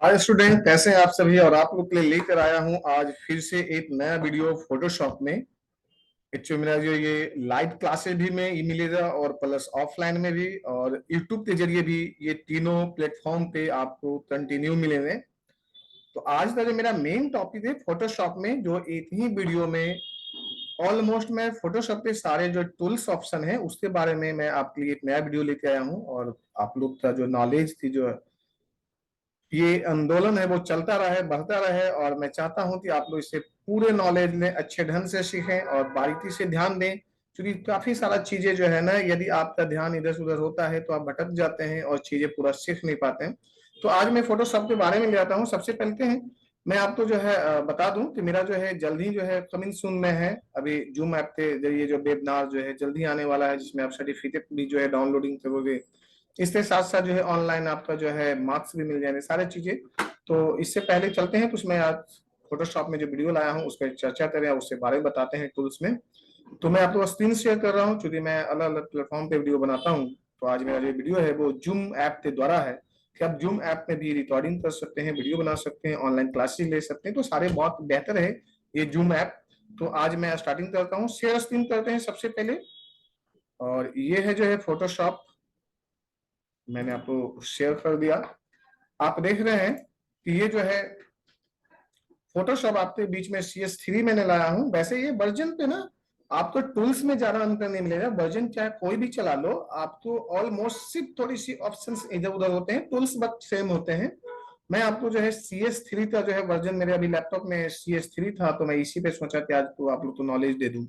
Hi student, कैसे हैं आप सभी। और आप लोग के लिए लेकर आया हूं आज फिर से एक नया वीडियो फोटोशॉप में। एक्चुअली मेरा जो ये लाइव क्लासेस भी में ही मिलेगा और प्लस ऑफलाइन में भी और यूट्यूब के जरिए भी, ये तीनों प्लेटफॉर्म पे आपको कंटिन्यू मिलेंगे। तो आज का जो मेरा मेन टॉपिक है फोटोशॉप में, जो एक ही वीडियो में ऑलमोस्ट मैं फोटोशॉप के सारे जो टूल्स ऑप्शन है उसके बारे में मैं आपके लिए एक नया वीडियो लेके आया हूँ। और आप लोग का जो नॉलेज थी, जो ये आंदोलन है, वो चलता रहे, बढ़ता रहे। और मैं चाहता हूं कि आप लोग इसे पूरे नॉलेज में अच्छे ढंग से सीखें और बारीकी से ध्यान दें। क्योंकि काफी सारा चीजें जो है ना, यदि आपका ध्यान इधर उधर होता है तो आप भटक जाते हैं और चीजें पूरा सीख नहीं पाते हैं। तो आज मैं फोटोशॉप के बारे में ले आता हूँ। सबसे पहले हैं, मैं आपको जो है बता दूं कि मेरा जो है जल्द ही जो है कमिंग सून में है। अभी जूम ऐप के जरिए जो वेबिनार जो है जल्द ही आने वाला है, जिसमें आप सर्टिफिकेट भी जो है डाउनलोडिंग करोगे। इसके साथ साथ जो है ऑनलाइन आपका जो है मार्क्स भी मिल जाएंगे, सारे चीजें। तो इससे पहले चलते हैं, कुछ मैं आज फोटोशॉप में जो वीडियो लाया हूँ उस पर चर्चा करें, उसके बारे में बताते हैं टूल्स में। तो मैं आपको स्क्रीन शेयर कर रहा हूँ, क्योंकि मैं अलग अलग प्लेटफॉर्म पे वीडियो बनाता हूँ। तो आज मेरा जो वीडियो है वो जूम ऐप के द्वारा है कि आप जूम ऐप में भी रिकॉर्डिंग कर सकते हैं, वीडियो बना सकते हैं, ऑनलाइन क्लासेस ले सकते हैं। तो सारे बहुत बेहतर है ये जूम ऐप। तो आज मैं स्टार्टिंग करता हूँ, शेयर स्क्रीन करते हैं सबसे पहले। और ये है जो है फोटोशॉप, मैंने आपको शेयर कर दिया। आप देख रहे हैं कि ये जो है फोटोशॉप आपके बीच में CS3 मैंने लाया हूं। वैसे ये वर्जन पे ना आपको टूल्स में ज्यादा अंतर नहीं मिलेगा। वर्जन चाहे कोई भी चला लो, आपको ऑलमोस्ट सिर्फ थोड़ी सी ऑप्शंस इधर उधर होते हैं, टूल्स बट सेम होते हैं। मैं आपको जो है CS3 का जो है वर्जन, मेरे अभी लैपटॉप में CS3 था, तो मैं इसी पे सोचा कि आज तो आप लोग को नॉलेज दे दूं।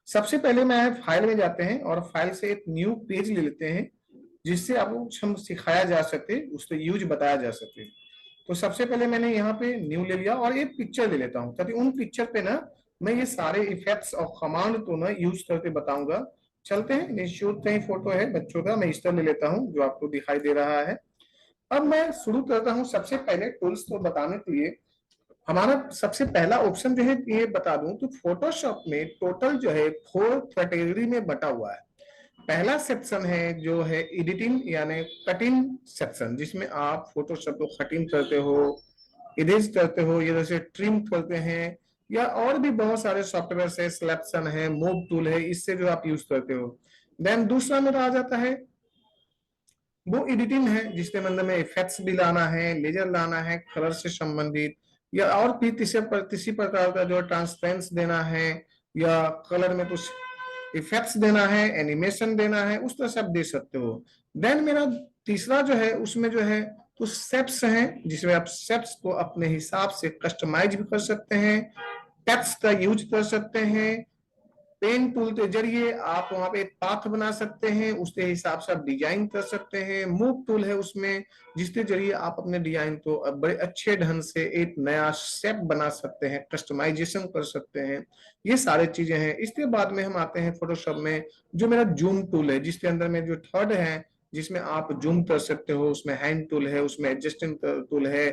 सबसे पहले मैं फाइल में जाते हैं और फाइल से एक न्यू पेज ले लेते हैं, जिससे आपको हम सिखाया जा सके, उसको यूज बताया जा सके। तो सबसे पहले मैंने यहाँ पे न्यू ले लिया और एक पिक्चर ले लेता हूँ, ताकि उन पिक्चर पे ना मैं ये सारे इफेक्ट्स और कमांड को ना यूज करके बताऊंगा। चलते हैं, निश्चित कहीं फोटो है बच्चों का, मैं इस तरह ले लेता हूँ जो आपको दिखाई दे रहा है। अब मैं शुरू करता हूँ। सबसे पहले टूल्स को बताने के लिए हमारा सबसे पहला ऑप्शन जो है, ये बता दूं तो फोटोशॉप में टोटल जो है 4 कैटेगरी में बटा हुआ है। पहला सेक्शन है जो है एडिटिंग यानी कटिंग सेक्शन, जिसमें आप फोटोशॉप को कटिंग करते हो, इरेज करते हो, ये जैसे ट्रिम करते हैं, या और भी बहुत सारे सॉफ्टवेयर है, सिलेक्शन है, मूव टूल है, इससे जो आप यूज करते हो। देन दूसरा मेरा आ जाता है वो एडिटिंग है, जिसके अंदर में इफेक्ट्स भी लाना है, लेजर लाना है, कलर से संबंधित, या और भी किसी प्रकार का जो ट्रांसपेरेंस देना है, या कलर में कुछ इफेक्ट्स देना है, एनिमेशन देना है, उस तरह से आप दे सकते हो। देन मेरा तीसरा जो है, उसमें जो है कुछ सेप्स हैं, जिसमें आप सेप्स को अपने हिसाब से कस्टमाइज भी कर सकते हैं, टेक्स्ट का यूज कर सकते हैं। पेन टूल के जरिए आप वहां पे पाथ बना सकते हैं, उसके हिसाब से आप डिजाइन कर सकते हैं। मूव टूल है उसमें, जिसके जरिए आप अपने डिजाइन को बड़े अच्छे ढंग से एक नया शेप बना सकते हैं, कस्टमाइजेशन कर सकते हैं। ये सारे चीजें हैं। इसके बाद में हम आते हैं फोटोशॉप में, जो मेरा जूम टूल है, जिसके अंदर में जो थर्ड है, जिसमें आप जूम कर सकते हो, उसमें हैंड टूल है, उसमें एडजस्टिंग टूल है,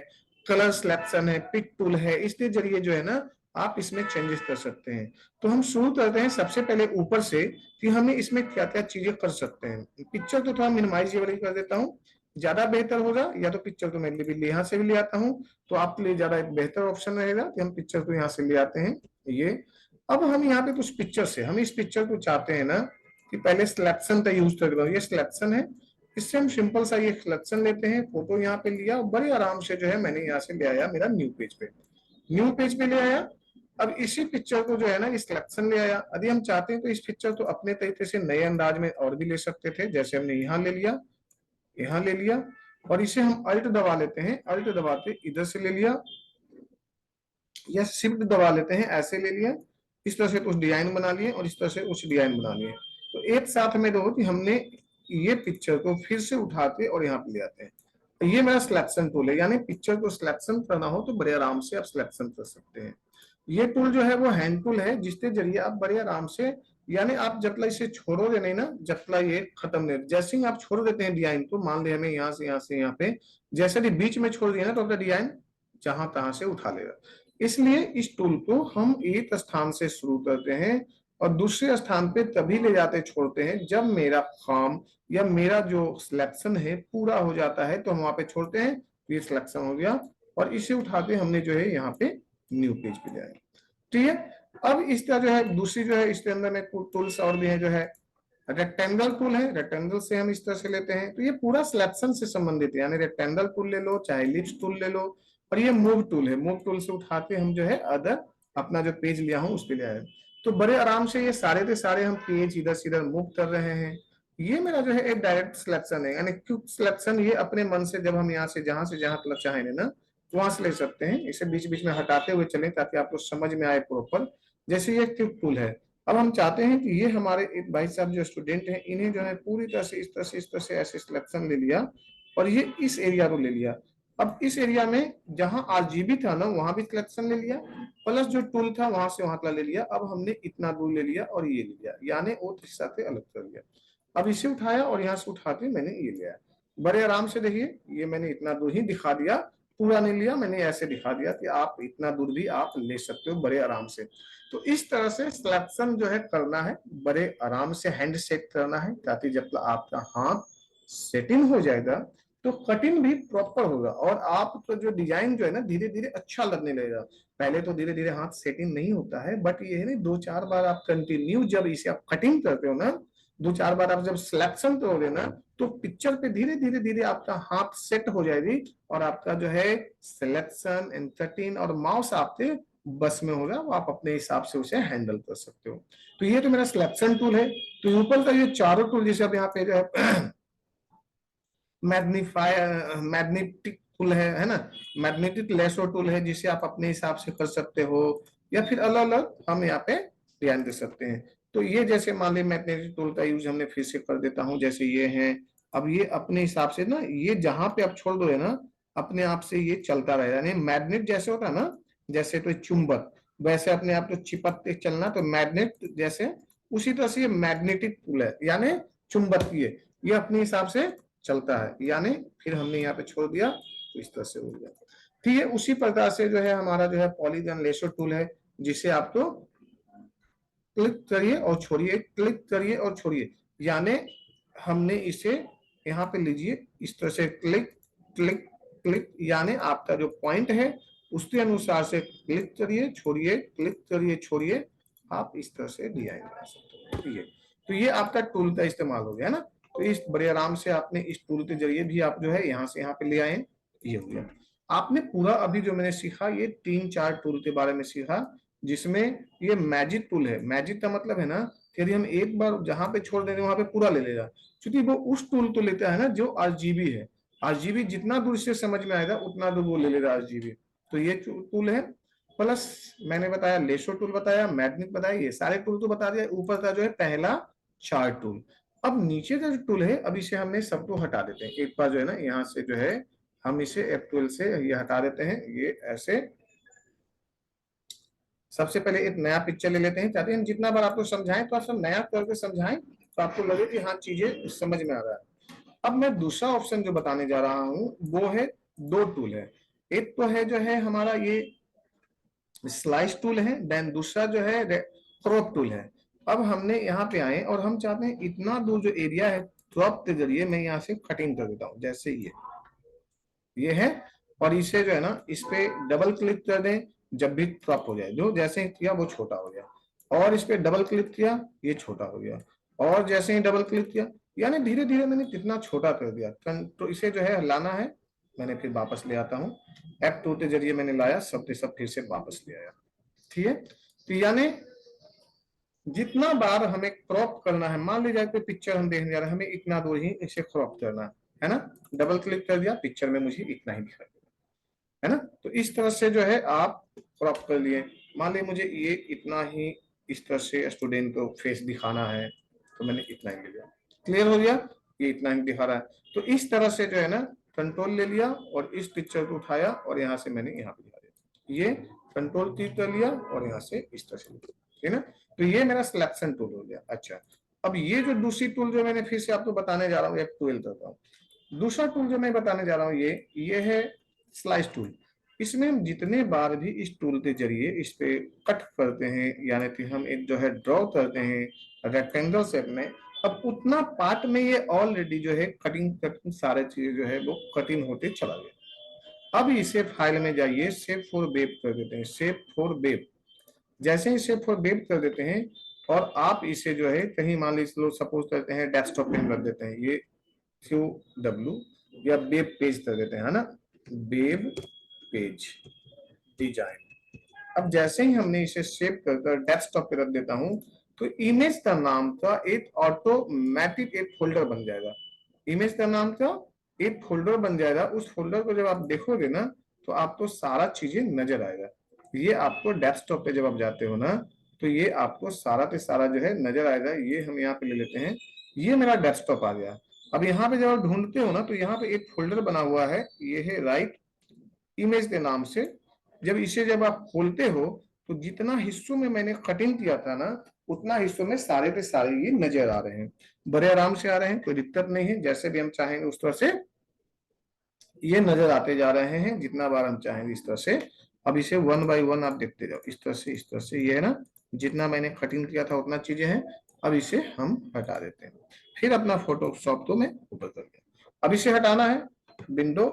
कलर सिलेक्शन है, पिक टूल है। इसके जरिए जो है ना आप इसमें चेंजेस कर सकते हैं। तो हम शुरू करते हैं सबसे पहले ऊपर से कि हमें इसमें क्या क्या चीजें कर सकते हैं। पिक्चर तो थोड़ा मिनिमाइजेबल ही कर देता हूँ, ज्यादा बेहतर होगा। या तो पिक्चर तो मैं भी यहाँ से भी ले आता हूँ, तो आपके लिए ज्यादा एक बेहतर ऑप्शन रहेगा कि हम पिक्चर को यहाँ से ले आते हैं। ये अब हम यहाँ पे कुछ पिक्चर से, हम इस पिक्चर को चाहते हैं ना कि पहले सिलेक्शन का यूज कर, ये सिलेक्शन है, इससे हम सिंपल सा ये सिलेक्शन लेते हैं, फोटो यहाँ पे लिया और बड़े आराम से जो है मैंने यहाँ से ले आया मेरा न्यू पेज पे, न्यू पेज पे ले आया। अब इसी पिक्चर को जो है ना इस सिलेक्शन ले आया। यदि हम चाहते हैं तो इस पिक्चर को अपने तरीके से नए अंदाज में और भी ले सकते थे, जैसे हमने यहाँ ले लिया, यहाँ ले लिया, और इसे हम अल्ट दबा लेते हैं, अल्ट दबाते इधर से ले लिया, या शिफ्ट दबा लेते हैं, ऐसे ले लिया। इस तरह से कुछ डिजाइन बना लिए और इस तरह से कुछ डिजाइन बना लिए। तो एक साथ में दो कि हमने ये पिक्चर को फिर से उठाते और यहाँ पे ले आते हैं। तो ये मेरा सिलेक्शन टूल है, यानी पिक्चर को सिलेक्शन करना हो तो बड़े आराम से आप सिलेक्शन कर सकते हैं। ये टूल जो है वो हैंड टूल है, जिसके जरिए आप बड़े आराम से, यानी आप जब तक इसे छोड़ोगे नहीं ना, जब तक ये खत्म नहीं, जैसे ही आप छोड़ देते हैं डिजाइन को, मान लिया हमें यहाँ से यहाँ पे, जैसे भी बीच में छोड़ दिया ना, तो अपना डिजाइन जहां तहां से उठा लेगा। इसलिए इस टूल को हम एक स्थान से शुरू करते हैं और दूसरे स्थान पे तभी ले जाते छोड़ते हैं जब मेरा काम या मेरा जो सिलेक्शन है पूरा हो जाता है, तो हम वहां पे छोड़ते हैं ये सिलेक्शन हो गया और इसे उठा के हमने जो है यहाँ पे न्यू पेज पे ले आए। ठीक है, अब इसका जो है दूसरी जो है इसके अंदर में टूल्स और भी है, जो है रेक्टेंगल टूल है। रेक्टेंगल से हम इस तरह से लेते हैं, तो ये पूरा सिलेक्शन से संबंधित है, यानी रेक्टेंगल टूल ले लो चाहे एलिप्स टूल ले लो। और ये मूव टूल है, मूव टूल से उठाते हम जो है अदर अपना जो पेज लिया हूं उस पे ले आए। तो बड़े आराम से ये सारे के सारे हम पेज इधर से इधर मूव कर रहे हैं। ये मेरा जो है एक डायरेक्ट सिलेक्शन है, यानी क्विक सिलेक्शन। ये अपने मन से जब हम यहाँ से जहां तक चाहें ना वहां से ले सकते हैं। इसे बीच बीच में हटाते हुए चलें ताकि आपको समझ में आए प्रॉपर। जैसे ये क्विक टूल है, अब हम चाहते हैं कि ये हमारे एक भाई साहब जो स्टूडेंट हैं इन्हें जो है पूरी तरह से इस तरह से ऐसे सिलेक्शन ले लिया और ये इस एरिया को ले लिया। अब इस एरिया में जहां आरजीबी था ना वहां भी सिलेक्शन ले लिया, प्लस जो टूल था वहां से वहां तक ले लिया। अब हमने इतना दूर ले लिया और ये ले लिया, यानी वो हिस्सा से अलग कर लिया। अब इसे उठाया और यहाँ से उठा के मैंने ये लिया। बड़े आराम से देखिए, ये मैंने इतना दूर ही दिखा दिया, पूरा नहीं लिया, मैंने ऐसे दिखा दिया कि आप इतना दूर भी आप ले सकते हो बड़े आराम से। तो इस तरह से सिलेक्शन जो है करना है, बड़े आराम से हैंड सेट करना है, ताकि जब आपका हाथ सेटिंग हो जाएगा तो कटिंग भी प्रॉपर होगा और आपका जो डिजाइन जो है ना धीरे धीरे अच्छा लगने लगेगा। पहले तो धीरे धीरे हाथ सेटिंग नहीं होता है, बट ये है ना 2-4 बार आप कंटिन्यू जब इसे आप कटिंग करते हो ना, 2-4 बार आप जब सिलेक्शन करोगे ना तो पिक्चर पे धीरे धीरे धीरे आपका हाथ सेट हो जाएगी और आपका जो है सिलेक्शन एंड कटिंग और माउस आपके बस में होगा, वो आप अपने हिसाब से उसे हैंडल कर सकते हो। तो ये तो मेरा सिलेक्शन टूल है। तो ऊपर का ये चारों टूल जैसे आप यहाँ पे जो है मैग्नेटिक टूल है ना, मैग्नेटिक लेसो टूल है जिसे आप अपने हिसाब से कर सकते हो, या फिर अलग अलग हम यहाँ पे ध्यान दे सकते हैं। तो ये जैसे मान ली मैग्नेटिक टूल का यूज हमने फिर से कर देता हूँ, जैसे ये है। अब ये अपने हिसाब से ना ये जहां पे आप छोड़ दो है ना अपने आप से ये चलता रहेगा, यानी मैग्नेट जैसे होता है ना, जैसे तो चुंबक वैसे अपने आप तो चिपकते चलना, तो मैग्नेट जैसे उसी तरह से ये मैग्नेटिक टूल है, यानी चुंबकीय, ये अपने हिसाब से चलता है। यानी फिर हमने यहाँ पे छोड़ दिया तो इस तरह से हो गया। ठीक है, उसी प्रकार से जो है हमारा जो है पॉलीगन लेसो टूल है, जिसे आप तो क्लिक करिए और छोड़िए, क्लिक करिए और छोड़िए, यानी हमने इसे यहाँ पे लीजिए इस तरह से क्लिक क्लिक क्लिक, यानी आपका जो पॉइंट है उसके अनुसार से क्लिक करिए छोड़िए, क्लिक करिए छोड़िए, आप इस तरह से डिजाइन बना सकते हो। ठीक है, तो ये आपका टूल का इस्तेमाल हो गया ना। तो इस बड़े आराम से आपने इस टूल के जरिए भी आप जो है यहाँ से यहाँ पे ले आए, ये हो गया। आपने पूरा अभी जो मैंने सीखा ये 3-4 टूल के बारे में सीखा, जिसमें ये मैजिक टूल है। मैजिक का मतलब है ना कि यदि हम एक बार जहां पे छोड़ देंगे वहां पे पूरा ले लेगा, क्योंकि वो उस टूल को लेता है ना जो आरजीबी है। आरजीबी जितना दूर से समझ में आएगा उतना दूर वो ले लेगा आरजीबी। तो ये टूल है, प्लस मैंने बताया लेसो टूल बताया, मैग्नेट बताया, ये सारे टूल तो बता दिया। ऊपर का जो है पहला चार्ट टूल। अब नीचे का जो टूल है अब इसे हमने सबको हटा देते हैं एक बार, जो है ना यहाँ से जो है हम इसे F12 से ये हटा देते हैं। ये ऐसे सबसे पहले एक नया पिक्चर ले लेते हैं, चाहते हैं जितना बार आपको समझाएं तो आप सब नया करके समझाएं तो आपको लगे कि हाँ चीजें समझ में आ रहा है। अब मैं दूसरा ऑप्शन जो बताने जा रहा हूं वो है, 2 टूल है। एक तो है जो है हमारा ये स्लाइस टूल है, देन दूसरा जो है क्रॉप टूल है। अब हमने यहाँ पे आए और हम चाहते हैं इतना दूर जो एरिया है क्रॉप के जरिए मैं यहाँ से कटिंग कर देता हूँ, जैसे ये है। और इसे जो है ना इस पे डबल क्लिक कर दें, जब भी क्रॉप हो जाए, जो जैसे ही किया वो छोटा हो गया, और इस पे डबल क्लिक किया ये छोटा हो गया, और जैसे ही डबल क्लिक किया, यानी धीरे धीरे मैंने कितना छोटा कर दिया। तो इसे जो है लाना है, मैंने फिर वापस ले आता हूँ, F2 के जरिए मैंने लाया, सब के सब फिर से वापस ले आया। ठीक है, तो यानी जितना बार हमें क्रॉप करना है, मान लीजिए कोई पिक्चर हम देखने जा रहे हैं, हमें इतना दूर ही इसे क्रॉप करना है ना, डबल क्लिक कर दिया, पिक्चर में मुझे इतना ही दिखाई है ना। तो इस तरह से जो है आप क्रॉप कर लिए। मान ली मुझे ये इतना ही इस तरह से स्टूडेंट को फेस दिखाना है, तो मैंने इतना ही ले लिया, क्लियर हो गया, ये इतना ही दिखा रहा है। तो इस तरह से जो है ना कंट्रोल ले लिया और इस पिक्चर को उठाया और यहाँ से मैंने यहाँ पे दिखा दिया, ये कंट्रोल क्लिक कर लिया और यहाँ से इस तरह से ठीक है ना। तो ये मेरा सिलेक्शन टूल हो गया। अच्छा, अब ये जो दूसरी टूल जो मैंने फिर से आपको बताने जा रहा हूँ, F12 करता हूँ। दूसरा टूल जो मैं बताने जा रहा हूँ ये है स्लाइस टूल। इसमें हम जितने बार भी इस टूल के जरिए इस पे कट करते हैं, यानी कि हम एक जो है ड्रॉ करते हैं रेक्टेंगल शेप में, अब उतना पार्ट में ये ऑलरेडी जो है कटिंग सारे चीजें जो है वो कटिंग होते चला गया। अब इसे फाइल में जाइए, सेव फॉर वेब कर देते हैं, सेव फॉर वेब। जैसे ही सेव फॉर वेब कर देते हैं और आप इसे जो है कहीं मान लीजिए सपोज करते हैं डेस्कटॉप पे हम रख देते हैं, ये QW या वेब पेज कर देते हैं, है ना, वेब पेज डिजाइन। अब जैसे ही हमने इसे सेव कर डेस्कटॉप पे रख देता हूं तो इमेज का नाम का एक ऑटोमेटिक एक फोल्डर बन जाएगा। इमेज का नाम का एक फोल्डर बन जाएगा। उस फोल्डर को जब आप देखोगे ना तो आपको सारा चीजें नजर आएगा। ये आपको डेस्कटॉप पे जब आप जाते हो ना तो ये आपको सारा के सारा जो है नजर आएगा। ये हम यहाँ पे ले लेते हैं, ये मेरा डेस्कटॉप आ गया। अब यहाँ पे जब आप ढूंढते हो ना तो यहाँ पे एक फोल्डर बना हुआ है, ये है राइट इमेज के नाम से। जब इसे जब आप खोलते हो तो जितना हिस्सों में मैंने कटिंग किया था ना उतना हिस्सों में सारे के सारे ये नजर आ रहे हैं, बड़े आराम से आ रहे हैं, कोई दिक्कत नहीं है। जैसे भी हम चाहेंगे उस तरह से ये नजर आते जा रहे हैं, जितना बार हम चाहेंगे इस तरह से। अब इसे वन बाय वन आप देखते जाओ, इस तरह से इस तरह से, ये है ना, जितना मैंने कटिंग किया था उतना चीजें हैं। अब इसे हम हटा देते हैं, फिर अपना फोटोशॉप को मैं ऊपर कर दिया। अब इसे हटाना है, विंडो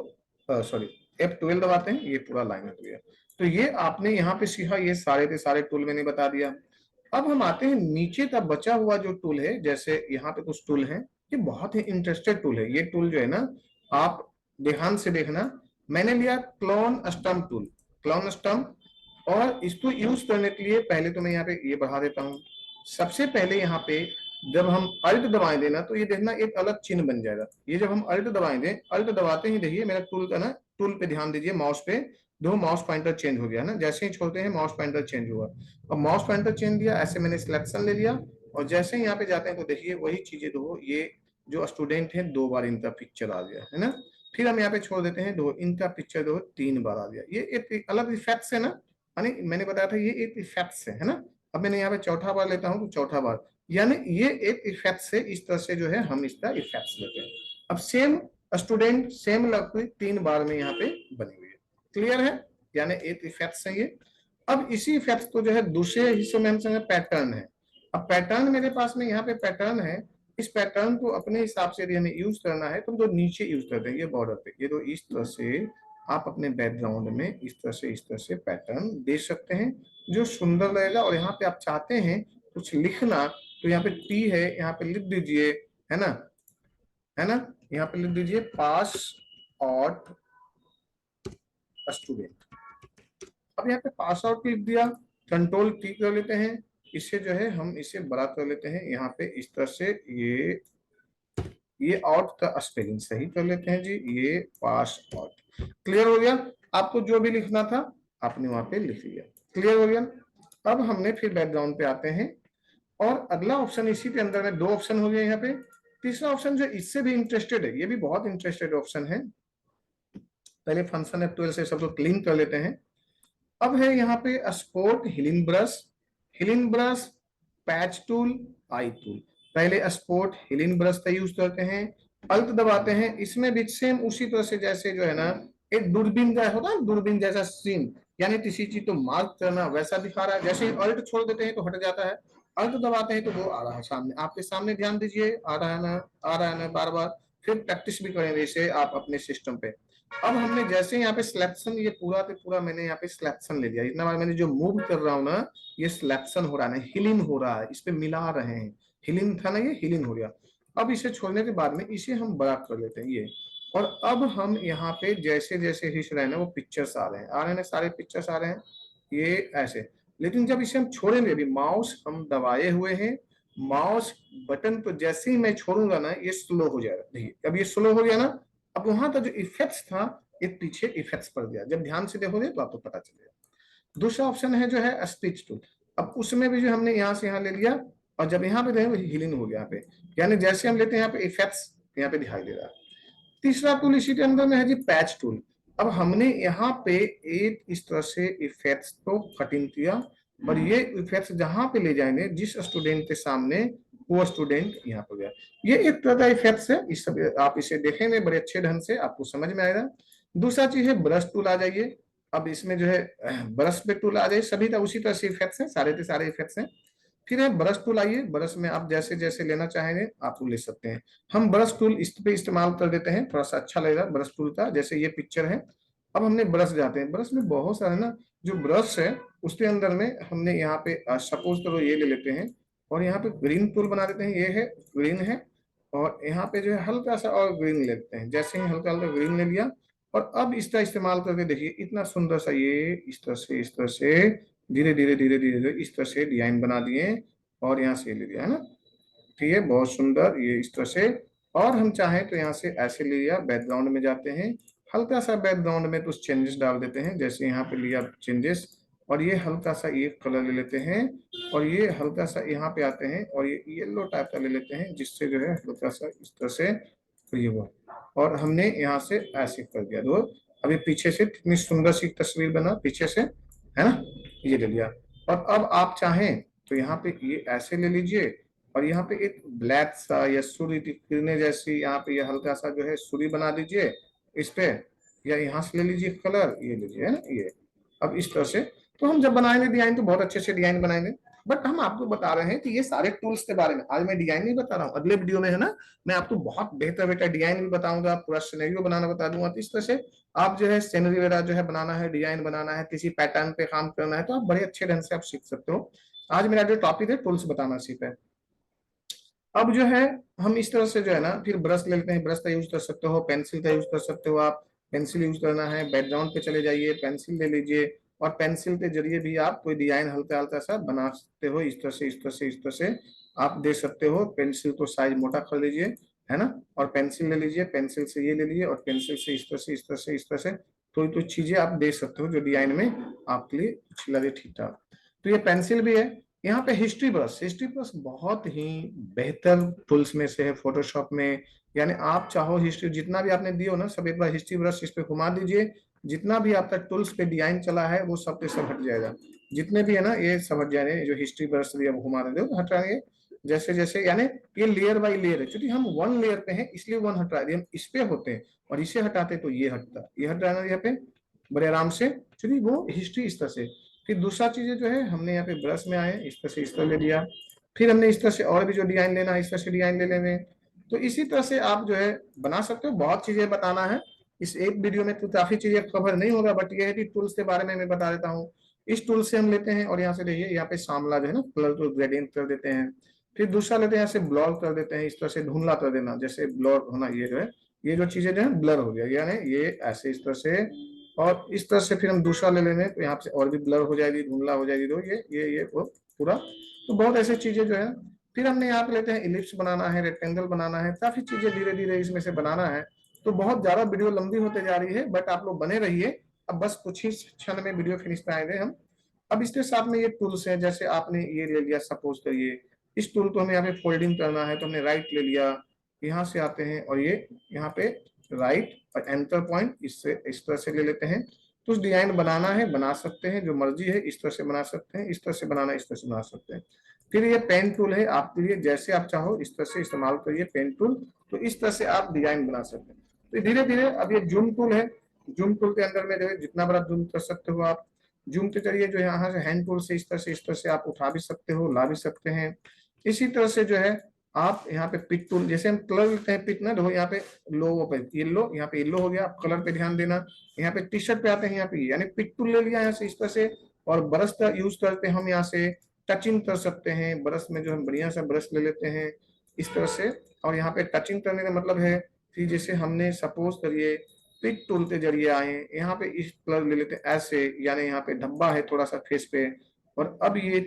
सॉरी F12 दबाते हैं, ये पूरा लाइन हट गया। तो ये आपने यहाँ पे सीखा, ये सारे के सारे टूल मैंने बता दिया। अब हम आते हैं नीचे तक बचा हुआ जो टूल है, जैसे यहाँ पे कुछ टूल है, ये बहुत ही इंटरेस्टेड टूल है। ये टूल जो है ना, आप ध्यान से देखना। मैंने लिया clone stump tool, clone stump. और इसको यूज करने के लिए पहले तो मैं यहाँ पे ये बढ़ा देता हूँ। सबसे पहले यहाँ पे जब हम अल्ट दबाएं देना तो ये देखना एक अलग चिन्ह बन जाएगा। ये जब हम अल्ट दबाएं दें, अल्ट दबाते ही देखिए मेरा टूल का ना, टूल पे ध्यान दीजिए, माउस पे दो माउस पॉइंटर चेंज हो गया ना, जैसे ही छोड़ते हैं माउस पॉइंटर चेंज हुआ। अब माउस पॉइंटर चेंज दिया, ऐसे मैंने सिलेक्शन ले लिया और जैसे ही यहाँ पे जाते हैं तो देखिए वही चीजें दो, ये जो स्टूडेंट है दो बार इनका पिक्चर आ गया है ना। फिर हम यहाँ पे छोड़ देते हैं, दो इनका पिक्चर दो तीन बार आ गया। ये एक अलग इफेक्ट्स है ना, यानी मैंने बताया था ये एक इफेक्ट्स है ना। अब मैंने यहाँ पे चौथा बार लेता हूँ तो चौथा बार, यानी ये एक इफेक्ट्स है। इस तरह से जो है हम इसका इफेक्ट्स लेते हैं। अब सेम स्टूडेंट सेम लड़की तीन बार में यहाँ पे बनी हुई है, क्लियर है, यानी एक इफेक्ट्स है ये। अब इसी इफेक्ट्स को जो है दूसरे हिस्से में हम पैटर्न है। अब पैटर्न मेरे पास में यहाँ पे पैटर्न है, इस पैटर्न को अपने हिसाब से यदि हमें यूज करना है तो हम जो नीचे यूज करते हैं, ये बॉर्डर पे, ये तो इस तरह से आप अपने बैकग्राउंड में इस तरह से पैटर्न दे सकते हैं जो सुंदर लगेगा। और यहाँ पे आप चाहते हैं कुछ लिखना तो यहाँ पे टी है, यहाँ पे लिख दीजिए, है ना, है ना, यहाँ पे लिख दीजिए पास आउट स्टूडेंट। अब यहाँ पे पास आउट लिख दिया, कंट्रोल टी कर लेते हैं, इसे जो है हम इसे बड़ा कर लेते हैं यहाँ पे इस तरह से। ये आउट का स्पेलिंग सही कर लेते हैं जी, ये पास आउट। क्लियर हो गया, आपको जो भी लिखना था आपने वहां पे लिख लिया, क्लियर हो गया। अब हमने फिर बैकग्राउंड पे आते हैं और अगला ऑप्शन इसी के अंदर में दो ऑप्शन हो गए यहाँ पे। तीसरा ऑप्शन जो इससे भी इंटरेस्टेड है, ये भी बहुत इंटरेस्टेड ऑप्शन है। पहले फंक्शन F12 से सबको क्लीन कर लेते हैं। अब है यहाँ पे sport हिलिन brush, patch tool, I tool. पहले स्पोर्ट हिलिन ब्रश का यूज करते हैं, अल्ट दबाते हैं, इसमें भी सेम उसी तरह से जैसे जो है ना एक दूरबीन का होता है, दूरबीन जैसा सीन, यानी किसी चीज को मार्क करना वैसा दिखा रहा है। जैसे ही अल्ट छोड़ देते हैं तो हट जाता है, अल्ट दबाते हैं तो वो आ रहा है सामने, आपके सामने, ध्यान दीजिए, आ रहा है ना, आ रहा है ना, बार बार। फिर प्रैक्टिस भी करेंगे इसे आप अपने सिस्टम पे। अब हमने जैसे यहाँ पे सिलेक्शन, ये पूरा पे पूरा मैंने यहाँ पे सिलेक्शन ले लिया, इतना बार मैंने जो मूव कर रहा हूँ ना ये सिलेक्शन हो रहा है ना, हिलिंग हो रहा है, इस पे मिला रहे हैं, हिलिंग था ना, ये हिलिंग हो गया। अब इसे छोड़ने के बाद में इसे हम बड़ा कर लेते हैं ये। और अब हम यहाँ पे जैसे जैसे हिस रहे हैं ना वो पिक्चर्स आ रहे हैं, ना सारे पिक्चर्स आ रहे हैं ये ऐसे। लेकिन जब इसे हम छोड़ेंगे, अभी माउस हम दबाए हुए हैं, माउस बटन तो जैसे ही मैं छोड़ूंगा ना ये स्लो हो जाएगा, देखिए अब ये स्लो हो गया ना। अब वहां का जो इफेक्ट्स था एक पीछे इफेक्ट्स पड़ गया, जब ध्यान से देखोगे तो आपको पता चलेगा। दूसरा ऑप्शन है जो है स्टिच टूल। अब उसमें भी जो हमने यहाँ से यहाँ ले लिया और जब यहाँ पे देखो हीलिंग हो गया यहाँ पे, यानी जैसे हम लेते हैं यहाँ पे इफेक्ट्स यहाँ पे दिखाई दे रहा है। तीसरा टूल इसी के अंदर में है जी पैच टूल। अब हमने यहाँ पे एक इस तरह से इफेक्ट्स को कटिंग किया और ये इफेक्ट्स जहां पे ले जाएंगे जिस स्टूडेंट के सामने वो स्टूडेंट यहाँ पे गया। ये एक तरह का इफेक्ट्स है, इस सब आप इसे देखेंगे बड़े अच्छे ढंग से आपको समझ में आएगा। दूसरा चीज है ब्रश टूल, आ जाइए। अब इसमें जो है ब्रश पे टूल आ जाइए, सभी का उसी तरह से इफेक्ट्स हैं, सारे के सारे इफेक्ट्स हैं। फिर है ब्रश टूल, आइए ब्रश में आप जैसे जैसे लेना चाहेंगे आप ले सकते हैं। हम ब्रश टूल इस पे इस्तेमाल कर देते हैं, थोड़ा सा अच्छा लगेगा ब्रश टूल का। जैसे ये पिक्चर है, अब हमने ब्रश जाते हैं, ब्रश में बहुत सारे ना जो ब्रश है उसके अंदर में हमने यहाँ पे सपोज करो ये ले लेते हैं और यहाँ पे ग्रीन टूल बना देते हैं, ये है ग्रीन है, और यहाँ पे जो है हल्का सा और ग्रीन ले लेते हैं। जैसे ही हल्का हल्का ग्रीन ले लिया और अब इसका इस्तेमाल करके देखिए इतना सुंदर सा ये इस तरह से धीरे धीरे धीरे धीरे धीरे इस तरह से डिजाइन बना दिए और यहाँ से ले लिया है ना। ठीक है, बहुत सुंदर ये इस तरह से। और हम चाहें तो यहाँ से ऐसे ले लिया, बैकग्राउंड में जाते हैं, हल्का सा बैकग्राउंड में कुछ चेंजेस डाल देते हैं, जैसे यहाँ पे लिया चेंजेस और ये हल्का सा ये कलर ले लेते हैं और ये हल्का सा यहाँ पे आते हैं और ये येलो टाइप का ले लेते हैं, जिससे जो है हल्का सा इस तरह से ये हुआ और हमने यहाँ से ऐसे कर दिया। दो अभी पीछे से कितनी सुंदर सी तस्वीर बना पीछे से, है ना, ये ले लिया। और अब आप चाहें तो यहाँ पे ये ऐसे ले लीजिए और यहाँ पे एक ब्लैक सा या सूर्य की किरणें जैसी यहाँ पे ये हल्का सा जो है सूर्य बना दीजिए इस पे, या यहाँ से ले लीजिए कलर, ये लीजिए है ना ये। अब इस तरह से तो हम जब बनाएंगे डिजाइन तो बहुत अच्छे से डिजाइन बनाएंगे, बट हम आपको बता रहे हैं कि ये सारे टूल्स के बारे में। आज मैं डिजाइन नहीं बता रहा हूँ, अगले वीडियो में है ना मैं आपको बहुत बेहतर बेहतर डिजाइन भी बताऊंगा, पूरा सिनेरियो बनाना बता दूंगा। तो इस तरह से आप जो है सिनेरियो वगैरह जो है बनाना है, डिजाइन बनाना है, किसी पैटर्न पे काम करना है तो आप बड़े अच्छे ढंग से आप सीख सकते हो। आज मेरा जो टॉपिक है टूल्स बताना सीखा है। अब जो है हम इस तरह से जो है ना फिर ब्रश ले लेते हैं, ब्रश का यूज कर सकते हो, पेंसिल का यूज कर सकते हो आप। पेंसिल यूज करना है, बैकग्राउंड पे चले जाइए, पेंसिल ले लीजिए और पेंसिल के जरिए भी आप कोई डिजाइन हल्का हल्का सा बना सकते हो। इस तरह से इस तरह से इस तरह से आप दे सकते हो। पेंसिल को साइज मोटा कर लीजिए, है ना, और पेंसिल ले लीजिए, पेंसिल से ये ले लीजिए और पेंसिल से इस तरह से इस तरह से इस तरह से तो चीजें आप दे सकते हो जो डिजाइन में आपके लिए कुछ लगे ठीक ठाक। तो ये पेंसिल भी है। यहाँ पे हिस्ट्री ब्रश, हिस्ट्री ब्रश बहुत ही बेहतर टूल्स में से है फोटोशॉप में। यानी आप चाहो हिस्ट्री जितना भी आपने दियो ना सब एक बार हिस्ट्री ब्रश इस पे घुमा दीजिए, जितना भी आपका टूल्स पे डिजाइन चला है वो सब पे सब हट जाएगा। जितने भी है ना ये सब हट जाएंगे, जो हिस्ट्री ब्रश भी अब घुमा रहे हो हट जाएंगे जैसे जैसे। यानी ये लेयर बाई लेयर है, क्योंकि हम वन लेयर पे हैं इसलिए वन हटा रहे, हम इस पे होते हैं और इसे हटाते तो ये हटता, ये हट जाएगा यहाँ पे बड़े आराम से, क्योंकि वो हिस्ट्री इस तरह से। फिर दूसरा चीजें जो है हमने यहाँ पे ब्रश में आए इस तरह से इस तरह ले लिया, फिर हमने इस तरह से और भी जो डिजाइन लेना है इस तरह से डिजाइन ले लेंगे। तो इसी तरह से आप जो है बना सकते हो। बहुत चीजें बताना है इस एक वीडियो में तो काफी चीजें कवर नहीं होगा, बट ये है कि टूल्स के बारे में मैं बता देता हूँ। इस टूल से हम लेते हैं और यहाँ से देखिए यहाँ पे शामला जो है ना कलर को ग्रेडियंट कर देते हैं। फिर दूसरा लेते हैं यहाँ से ब्लर कर देते हैं, इस तरह से धुंधला कर देना, जैसे ब्लर होना ये जो है ये जो चीजें जो है ब्लर हो गया, यानी ये ऐसे इस तरह से। और इस तरह से फिर हम दूसरा ले लेंगे तो यहाँ से और भी ब्लर हो जाएगी, धुंधला हो जाएगी, तो ये वो पूरा। तो बहुत ऐसी चीजें जो है। फिर हमने यहाँ पे लेते हैं इलिप्स बनाना है, रेक्टेंगल बनाना है, काफी चीजें धीरे धीरे इसमें से बनाना है। तो बहुत ज्यादा वीडियो लंबी होते जा रही है, बट आप लोग बने रहिए। अब बस कुछ ही क्षण में वीडियो फिनिश पे आएंगे हम। अब इसके साथ में ये टूल्स है, जैसे आपने ये ले लिया सपोज करिए इस टूल को हमें यहाँ पे फोल्डिंग करना है तो हमने राइट ले लिया, यहाँ से आते हैं और ये यहाँ पे राइट और एंटर पॉइंट इससे इस तरह से ले लेते हैं। तो डिजाइन बनाना है बना सकते हैं, जो मर्जी है इस तरह से बना सकते हैं, इस तरह से बनाना इस तरह से बना सकते हैं। फिर ये पेन टूल है आपके लिए, जैसे आप चाहो इस तरह से इस्तेमाल करिए पेन टूल, तो इस तरह से आप डिजाइन बना सकते हैं। तो धीरे धीरे अब ये जूम टूल है, जूम टूल के अंदर में जो है जितना बड़ा जूम कर सकते हो आप। जूम के जरिए जो है यहाँ से हैंड टूल से इस तरह से आप उठा भी सकते हो, ला भी सकते हैं। इसी तरह से जो है आप यहाँ पे पिक टूल, जैसे हम कलर लेते हैं पिक ना, देखो यहाँ पे लो पे येलो, यहाँ पे येलो हो गया, आप कलर पे ध्यान देना। यहाँ पे टी शर्ट पे आते हैं यहाँ पे यानी पिक टूल ले लिया यहाँ से इस तरह से। और ब्रश का यूज करते हैं हम यहाँ से टचिंग कर सकते हैं, ब्रश में जो हम बढ़िया सा ब्रश ले लेते हैं इस तरह से। और यहाँ पे टचिंग करने का मतलब है कि जैसे हमने सपोज करिए पिक टूल के जरिए आए यहाँ पे इस कलर ले लेते हैं ऐसे, यानी यहाँ पे धब्बा है थोड़ा सा फेस पे, और अब ये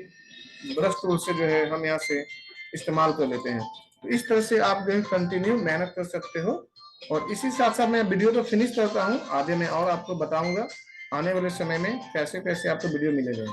ब्रश टूल से जो है हम यहाँ से इस्तेमाल कर लेते हैं। तो इस तरह से आप जो है कंटिन्यू मेहनत कर सकते हो। और इसी साथ साथ मैं वीडियो तो फिनिश करता हूँ, आगे मैं और आपको बताऊंगा आने वाले समय में कैसे कैसे आपको वीडियो मिलेगा।